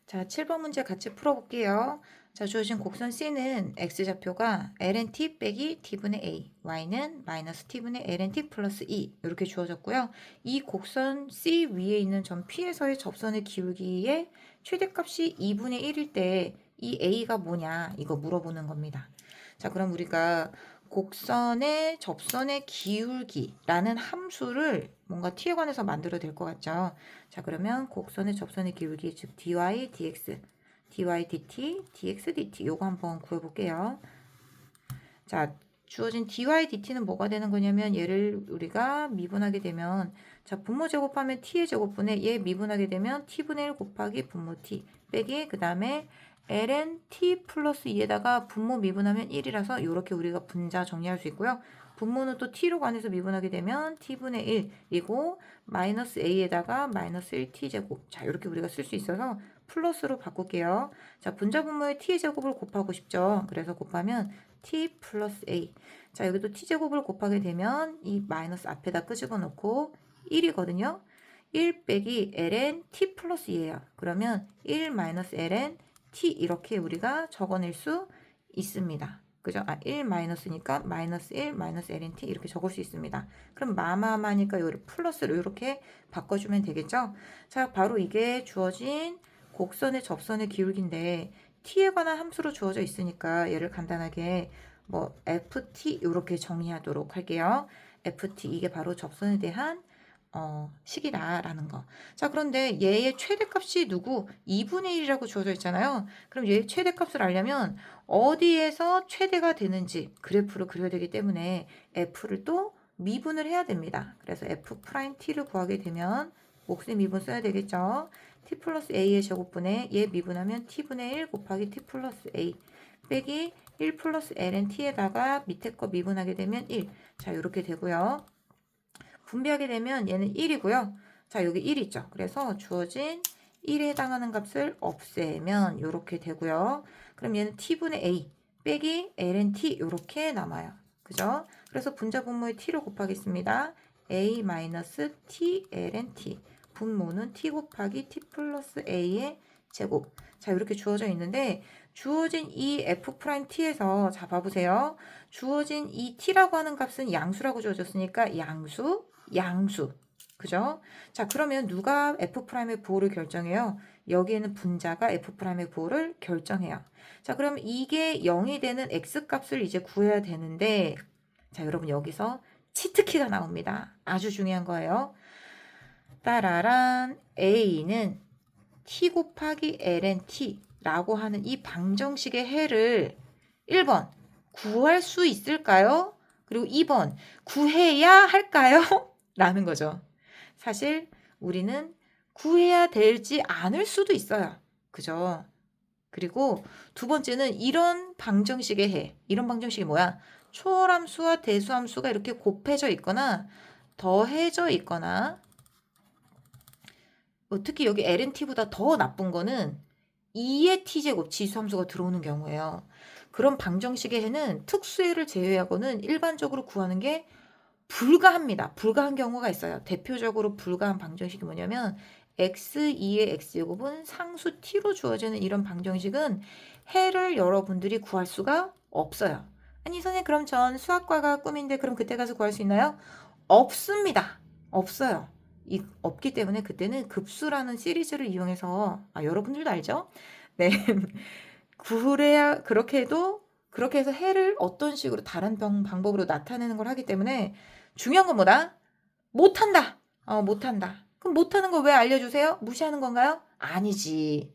자, 7번 문제 같이 풀어볼게요. 자, 주어진 곡선 C는 X좌표가 ln_t 빼기 t분의 a, y는 마이너스 t분의 ln_t 플러스 2 이렇게 주어졌고요. 이 곡선 C 위에 있는 점 P에서의 접선의 기울기의 최대값이 2분의 1일 때 이 a가 뭐냐 이거 물어보는 겁니다. 자, 그럼 우리가 곡선의 접선의 기울기라는 함수를 뭔가 t에 관해서 만들어야 될 것 같죠. 자, 그러면 곡선의 접선의 기울기 즉 dy dx dy dt dx dt 요거 한번 구해볼게요. 자, 주어진 dy dt는 뭐가 되는 거냐면 얘를 우리가 미분하게 되면 자, 분모 제곱하면 t의 제곱분에 얘 미분하게 되면 t분의 1 곱하기 분모 t 빼기 그 다음에 ln t 플러스 2에다가 분모 미분하면 1이라서 이렇게 우리가 분자 정리할 수 있고요. 분모는 또 t로 관해서 미분하게 되면 t분의 1이고 마이너스 a에다가 마이너스 1t제곱 자 이렇게 우리가 쓸 수 있어서 플러스로 바꿀게요. 자, 분자 분모에 t의 제곱을 곱하고 싶죠. 그래서 곱하면 t 플러스 a 자 여기도 t제곱을 곱하게 되면 이 마이너스 앞에다 끄집어 놓고 1이거든요. 1 빼기 ln t 플러스 2예요. 그러면 1 마이너스 ln t 이렇게 우리가 적어낼 수 있습니다. 그죠? 1 마이너스니까 마이너스 1 마이너스 ln t 이렇게 적을 수 있습니다. 그럼 마마마니까 요를 플러스로 이렇게 바꿔주면 되겠죠? 자, 바로 이게 주어진 곡선의 접선의 기울기인데 t에 관한 함수로 주어져 있으니까 얘를 간단하게 뭐 ft 이렇게 정리하도록 할게요. ft 이게 바로 접선에 대한 식이다라는 거. 자, 그런데 얘의 최대값이 누구? 2분의 1이라고 주어져 있잖아요. 그럼 얘의 최대값을 알려면 어디에서 최대가 되는지 그래프로 그려야 되기 때문에 f를 또 미분을 해야 됩니다. 그래서 f 프라임 t를 구하게 되면 몫의 미분 써야 되겠죠. t 플러스 a의 제곱분에 얘 미분하면 t분의 1 곱하기 t 플러스 a 빼기 1 플러스 ln t에다가 밑에 거 미분하게 되면 1. 자, 이렇게 되고요. 분배하게 되면 얘는 1이고요. 자, 여기 1 있죠. 그래서 주어진 1에 해당하는 값을 없애면 이렇게 되고요. 그럼 얘는 t분의 a 빼기 ln t 이렇게 남아요. 그죠? 그래서 분자 분모의 t를 곱하겠습니다. a 마이너스 t ln t 분모는 t 곱하기 t 플러스 a의 제곱. 자, 이렇게 주어져 있는데 주어진 이 f 프라임 t에서 자 봐보세요. 주어진 이 t라고 하는 값은 양수라고 주어졌으니까 양수. 그죠? 자, 그러면 누가 f 프라임의 부호를 결정해요? 여기에는 분자가 f 프라임의 부호를 결정해요. 자, 그럼 이게 0이 되는 x 값을 이제 구해야 되는데 자, 여러분 여기서 치트키가 나옵니다. 아주 중요한 거예요. 따라란 a는 t 곱하기 ln t라고 하는 이 방정식의 해를 1번 구할 수 있을까요? 그리고 2번 구해야 할까요? 라는 거죠. 사실 우리는 구해야 될지 않을 수도 있어요. 그죠? 그리고 두 번째는 이런 방정식의 해. 이런 방정식이 뭐야? 초월함수와 대수함수가 이렇게 곱해져 있거나 더해져 있거나 특히 여기 lnt보다 더 나쁜 거는 2의 t제곱 지수함수가 들어오는 경우예요. 그런 방정식의 해는 특수해를 제외하고는 일반적으로 구하는 게 불가합니다. 불가한 경우가 있어요. 대표적으로 불가한 방정식이 뭐냐면 x2의 x제곱은 상수 t로 주어지는 이런 방정식은 해를 여러분들이 구할 수가 없어요. 아니 선생님 그럼 전 수학과가 꿈인데 그럼 그때 가서 구할 수 있나요? 없습니다. 없어요. 없기 때문에 그때는 급수라는 시리즈를 이용해서 여러분들도 알죠? 네. 그래야 그렇게 해서 해를 어떤 식으로 다른 방법으로 나타내는 걸 하기 때문에 중요한 건 뭐다? 못한다. 못한다. 그럼 못하는 거 왜 알려주세요? 무시하는 건가요? 아니지.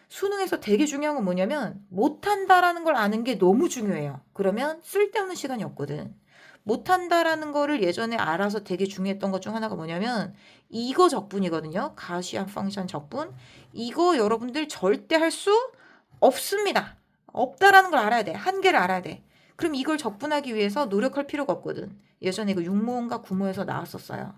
수능에서 되게 중요한 건 뭐냐면 못한다라는 걸 아는 게 너무 중요해요. 그러면 쓸데없는 시간이 없거든. 못한다라는 거를 예전에 알아서 되게 중요했던 것 중 하나가 뭐냐면 이거 적분이거든요. 가우시안 펑션 적분. 이거 여러분들 절대 할 수 없습니다. 없다라는 걸 알아야 돼. 한계를 알아야 돼. 그럼 이걸 적분하기 위해서 노력할 필요가 없거든. 예전에 그 육모인가 구모에서 나왔었어요.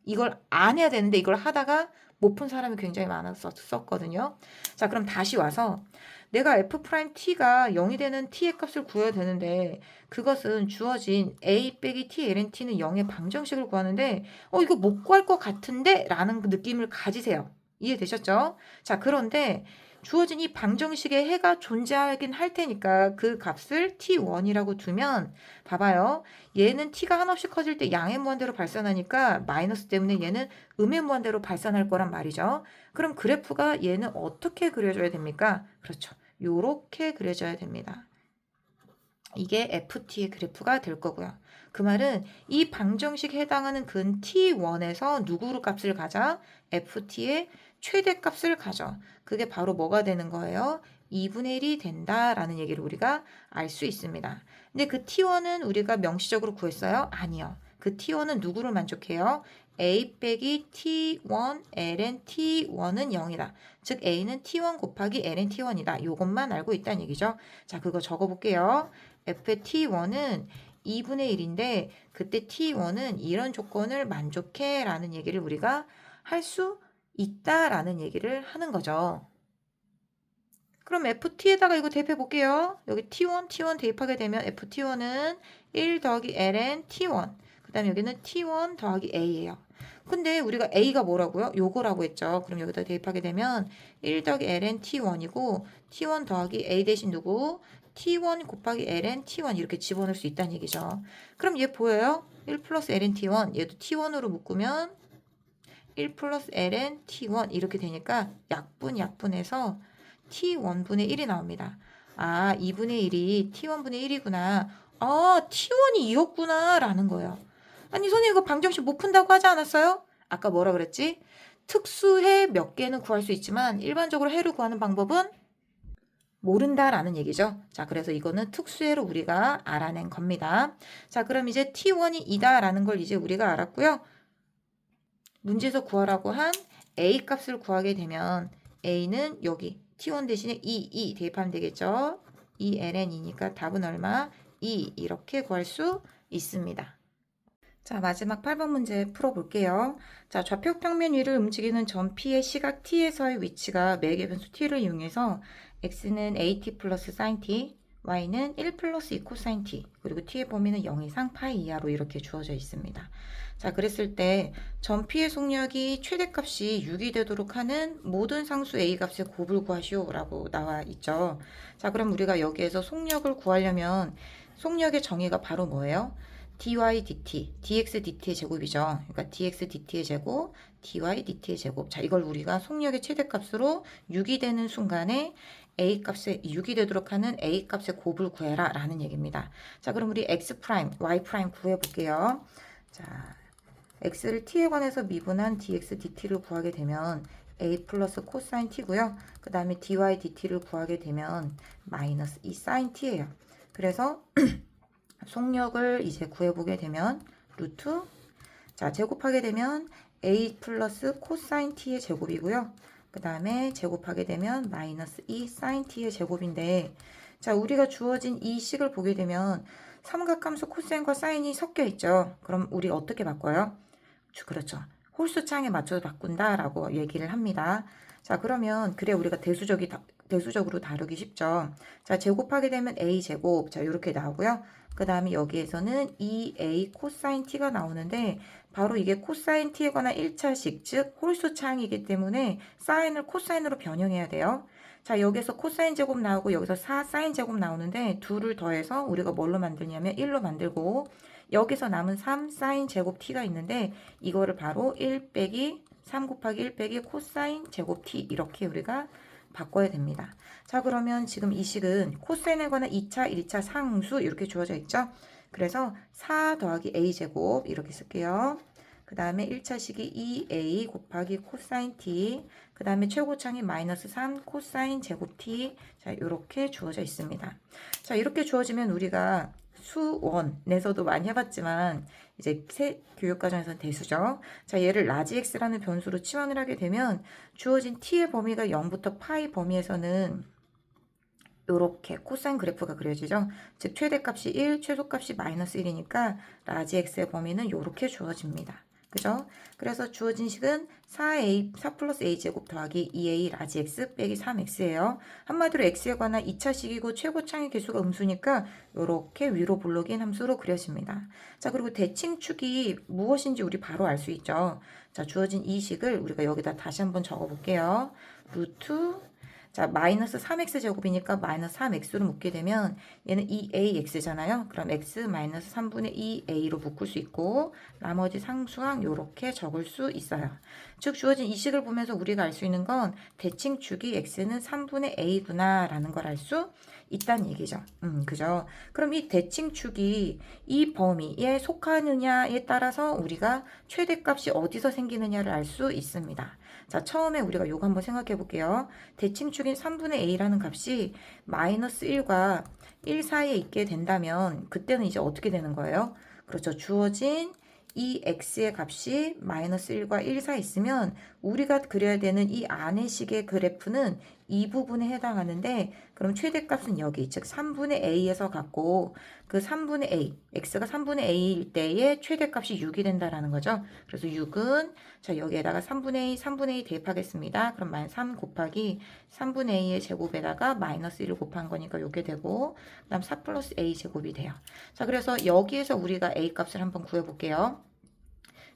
이걸 안 해야 되는데 이걸 하다가 못 푼 사람이 굉장히 많았었거든요. 자, 그럼 다시 와서 내가 f't가 0이 되는 t의 값을 구해야 되는데 그것은 주어진 a 빼기 t ln t는 0의 방정식을 구하는데 이거 못 구할 것 같은데 라는 그 느낌을 가지세요. 이해되셨죠? 자, 그런데 주어진 이 방정식의 해가 존재하긴 할 테니까 그 값을 t1이라고 두면 봐봐요. 얘는 t가 한없이 커질 때 양의 무한대로 발산하니까 마이너스 때문에 얘는 음의 무한대로 발산할 거란 말이죠. 그럼 그래프가 얘는 어떻게 그려져야 됩니까? 그렇죠. 요렇게 그려져야 됩니다. 이게 ft의 그래프가 될 거고요. 그 말은 이 방정식에 해당하는 근 t1에서 누구로 값을 가져? ft의 최대값을 가져. 그게 바로 뭐가 되는 거예요? 2분의 1이 된다라는 얘기를 우리가 알 수 있습니다. 근데 그 t1은 우리가 명시적으로 구했어요? 아니요. 그 t1은 누구를 만족해요? a 빼기 t1 ln t1은 0이다. 즉 a는 t1 곱하기 ln t1이다. 이것만 알고 있다는 얘기죠. 자, 그거 적어볼게요. f의 t1은 2분의 1인데 그때 t1은 이런 조건을 만족해 라는 얘기를 우리가 할 수 있다라는 얘기를 하는 거죠. 그럼 ft에다가 이거 대입해 볼게요. 여기 t1 대입하게 되면 ft1은 1 더하기 ln t1 그 다음에 여기는 t1 더하기 a예요. 근데 우리가 A가 뭐라고요? 요거라고 했죠. 그럼 여기다 대입하게 되면 1 더하기 ln t1이고 t1 더하기 A 대신 누구? t1 곱하기 ln t1 이렇게 집어넣을 수 있다는 얘기죠. 그럼 얘 보여요? 1 플러스 ln t1 얘도 t1으로 묶으면 1 플러스 ln t1 이렇게 되니까 약분해서 t1분의 1이 나옵니다. 아, 2분의 1이 t1분의 1이구나. 아, t1이 2였구나 라는 거예요. 아니 선생님 이거 방정식 못 푼다고 하지 않았어요? 아까 뭐라 그랬지? 특수해 몇 개는 구할 수 있지만 일반적으로 해를 구하는 방법은 모른다라는 얘기죠. 자, 그래서 이거는 특수해로 우리가 알아낸 겁니다. 자, 그럼 이제 t1이 2다라는 걸 이제 우리가 알았고요. 문제에서 구하라고 한 a 값을 구하게 되면 a는 여기 t1 대신에 2 대입하면 되겠죠. 2ln이니까 답은 얼마? 2 이렇게 구할 수 있습니다. 자, 마지막 8번 문제 풀어볼게요. 자, 좌표 평면 위를 움직이는 점 P의 시각 T에서의 위치가 매개 변수 T를 이용해서 X는 AT 플러스 sin T, Y는 1 플러스 2 코사인 T, 그리고 T의 범위는 0 이상 파이 이하로 이렇게 주어져 있습니다. 자, 그랬을 때 점 P의 속력이 최대값이 6이 되도록 하는 모든 상수 A 값의 곱을 구하시오 라고 나와 있죠. 자, 그럼 우리가 여기에서 속력을 구하려면 속력의 정의가 바로 뭐예요? dy dt, dx dt의 제곱이죠. 그러니까 dx dt의 제곱, dy dt의 제곱. 자, 이걸 우리가 속력의 최대값으로 6이 되는 순간에 a 값에 6이 되도록 하는 a 값의 곱을 구해라 라는 얘기입니다. 자, 그럼 우리 x 프라임, y 프라임 구해 볼게요. 자, x를 t에 관해서 미분한 dx dt를 구하게 되면 a 플러스 코사인 t고요. 그 다음에 dy dt를 구하게 되면 마이너스 2 사인 t예요. 그래서 속력을 이제 구해보게 되면 루트, 자, 제곱하게 되면 a 플러스 코사인 t의 제곱이고요. 그 다음에 제곱하게 되면 마이너스 2 사인 t의 제곱인데, 자, 우리가 주어진 이 식을 보게 되면 삼각함수 코사인과 사인이 섞여 있죠. 그럼 우리 어떻게 바꿔요? 그렇죠. 홀수창에 맞춰서 바꾼다라고 얘기를 합니다. 자, 그러면 그래 우리가 대수적으로 다루기 쉽죠. 자, 제곱하게 되면 a 제곱, 자, 이렇게 나오고요. 그 다음에 여기에서는 2a 코사인 t가 나오는데 바로 이게 코사인 t에 관한 1차식, 즉 홀수차항이기 때문에 사인을 코사인으로 변형해야 돼요. 자, 여기서 코사인 제곱 나오고 여기서 4 사인 제곱 나오는데 둘을 더해서 우리가 뭘로 만들냐면 1로 만들고 여기서 남은 3 사인 제곱 t가 있는데 이거를 바로 1 빼기 3 곱하기 1 빼기 코사인 제곱 t 이렇게 우리가 바꿔야 됩니다. 자, 그러면 지금 이 식은 코사인에 관한 2차, 1차 상수 이렇게 주어져 있죠. 그래서 4 더하기 a 제곱 이렇게 쓸게요. 그 다음에 1차식이 2a 곱하기 코사인 t, 그 다음에 최고창이 마이너스 3 코사인 제곱 t, 자, 이렇게 주어져 있습니다. 자, 이렇게 주어지면 우리가 수원에서도 많이 해봤지만 이제 새 교육과정에서는 대수죠. 자, 얘를 라지 x라는 변수로 치환을 하게 되면 주어진 t의 범위가 0부터 파이 범위에서는 이렇게 코사인 그래프가 그려지죠. 즉 최대값이 1, 최소값이 마이너스 1이니까 라지 x의 범위는 이렇게 주어집니다. 그죠? 그래서 주어진 식은 4 플러스 a 제곱 더하기 2a 라지 x 빼기 3x예요. 한마디로 x에 관한 2차식이고 최고창의 개수가 음수니까 이렇게 위로 볼록인 함수로 그려집니다. 자, 그리고 대칭축이 무엇인지 우리 바로 알 수 있죠. 자, 주어진 이 식을 우리가 여기다 다시 한번 적어 볼게요. 루트, 자, 마이너스 3x 제곱이니까 마이너스 3x로 묶게 되면 얘는 2ax잖아요. 그럼 x 마이너스 3분의 2a로 묶을 수 있고 나머지 상수항 요렇게 적을 수 있어요. 즉 주어진 이 식을 보면서 우리가 알 수 있는 건 대칭축이 x는 3분의 a구나 라는 걸 알 수 있다는 얘기죠. 그죠? 그럼 이 대칭축이 이 범위에 속하느냐에 따라서 우리가 최대값이 어디서 생기느냐를 알 수 있습니다. 자, 처음에 우리가 요거 한번 생각해 볼게요. 대칭축인 3분의 a라는 값이 마이너스 1과 1 사이에 있게 된다면 그때는 이제 어떻게 되는 거예요? 그렇죠. 주어진 이 x의 값이 마이너스 1과 1 사이에 있으면 우리가 그려야 되는 이 안의 식의 그래프는 이 부분에 해당하는데 그럼 최대값은 여기 즉 3분의 a에서 갖고 그 3분의 a, x가 3분의 a일 때의 최대값이 6이 된다라는 거죠. 그래서 6은 자 여기에다가 3분의 a 대입하겠습니다. 그럼 마이너스 3 곱하기 3분의 a의 제곱에다가 마이너스 1을 곱한 거니까 이게 되고 그 다음 4 플러스 a 제곱이 돼요. 자, 그래서 여기에서 우리가 a 값을 한번 구해볼게요.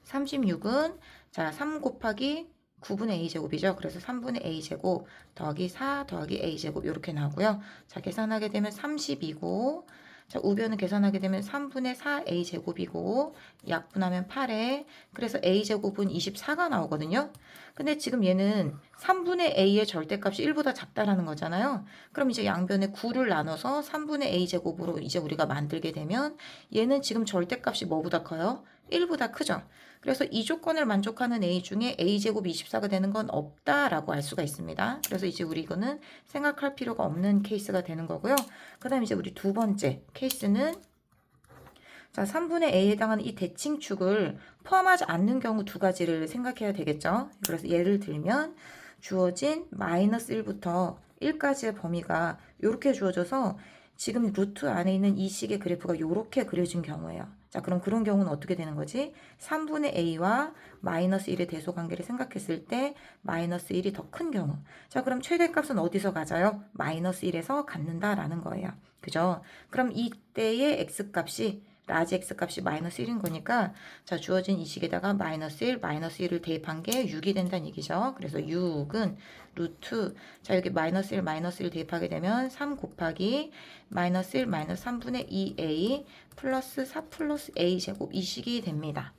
36은 자, 3 곱하기 9분의 a제곱이죠. 그래서 3분의 a제곱 더하기 4 더하기 a제곱 이렇게 나오고요. 자, 계산하게 되면 30이고 자, 우변은 계산하게 되면 3분의 4a제곱이고 약분하면 8에 그래서 a제곱은 24가 나오거든요. 근데 지금 얘는 3분의 a의 절대값이 1보다 작다라는 거잖아요. 그럼 이제 양변에 9를 나눠서 3분의 a제곱으로 이제 우리가 만들게 되면 얘는 지금 절대값이 뭐보다 커요? 1보다 크죠. 그래서 이 조건을 만족하는 a 중에 a제곱 24가 되는 건 없다라고 알 수가 있습니다. 그래서 이제 우리 이거는 생각할 필요가 없는 케이스가 되는 거고요. 그 다음 이제 우리 두 번째 케이스는 자, 3분의 a에 해당하는 이 대칭축을 포함하지 않는 경우 두 가지를 생각해야 되겠죠. 그래서 예를 들면 주어진 마이너스 1부터 1까지의 범위가 이렇게 주어져서 지금 루트 안에 있는 이 식의 그래프가 이렇게 그려진 경우예요. 자, 그럼 그런 경우는 어떻게 되는 거지? 3분의 a와 마이너스 1의 대소관계를 생각했을 때 마이너스 1이 더 큰 경우. 자, 그럼 최대값은 어디서 가져요? 마이너스 1에서 갖는다라는 거예요. 그죠? 그럼 이때의 x값이 라지 x값이 마이너스 1인 거니까 자, 주어진 이 식에다가 마이너스 1, 마이너스 1을 대입한 게 6이 된다는 얘기죠. 그래서 6은 루트 자, 여기 마이너스 1, 마이너스 1 대입하게 되면 3 곱하기 마이너스 1, 마이너스 3분의 2a 플러스 4 플러스 a 제곱 이 식이 됩니다.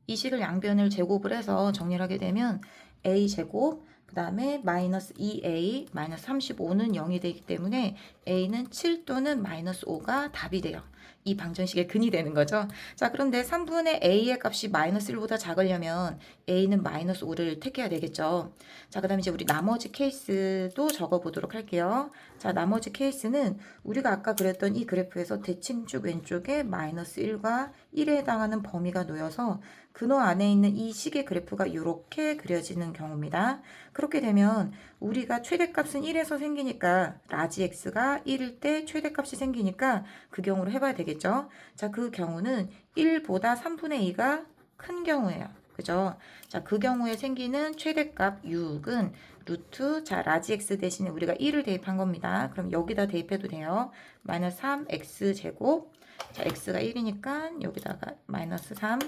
이 식을 양변을 제곱을 해서 정리를 하게 되면 a 제곱 그 다음에 마이너스 2a 마이너스 35는 0이 되기 때문에 a는 7 또는 마이너스 5가 답이 돼요. 이 방정식의 근이 되는 거죠. 자, 그런데 3분의 a의 값이 마이너스 1보다 작으려면 a는 마이너스 5를 택해야 되겠죠. 자, 그 다음에 이제 우리 나머지 케이스도 적어보도록 할게요. 자, 나머지 케이스는 우리가 아까 그렸던 이 그래프에서 대칭축 왼쪽에 마이너스 1과 1에 해당하는 범위가 놓여서 근호 안에 있는 이 식의 그래프가 이렇게 그려지는 경우입니다. 그렇게 되면 우리가 최대값은 1에서 생기니까 라지 x가 1일 때 최대값이 생기니까 그 경우로 해봐야 되겠죠. 자, 그 경우는 1보다 3분의 2가 큰 경우예요. 그죠? 자, 그 경우에 생기는 최대값 6은 루트 자 라지 x 대신에 우리가 1을 대입한 겁니다. 그럼 여기다 대입해도 돼요. 마이너스 3x 제곱 자 x가 1이니까 여기다가 마이너스 3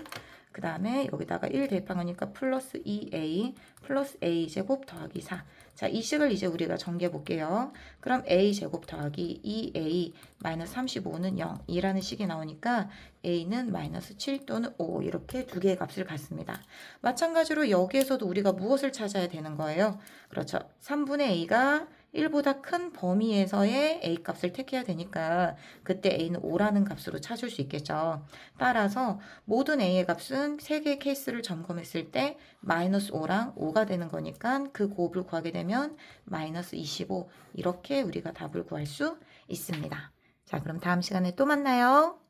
그 다음에 여기다가 1 대입한 거니까 플러스 2a 플러스 a 제곱 더하기 4. 자, 이 식을 이제 우리가 정리해 볼게요. 그럼 a 제곱 더하기 2a 마이너스 35는 0 이라는 식이 나오니까 a는 마이너스 7 또는 5 이렇게 두 개의 값을 갖습니다. 마찬가지로 여기에서도 우리가 무엇을 찾아야 되는 거예요? 그렇죠. 3분의 a가 1보다 큰 범위에서의 a 값을 택해야 되니까 그때 a는 5라는 값으로 찾을 수 있겠죠. 따라서 모든 a의 값은 3개의 케이스를 점검했을 때 마이너스 5랑 5가 되는 거니까 그 곱을 구하게 되면 마이너스 25 이렇게 우리가 답을 구할 수 있습니다. 자, 그럼 다음 시간에 또 만나요.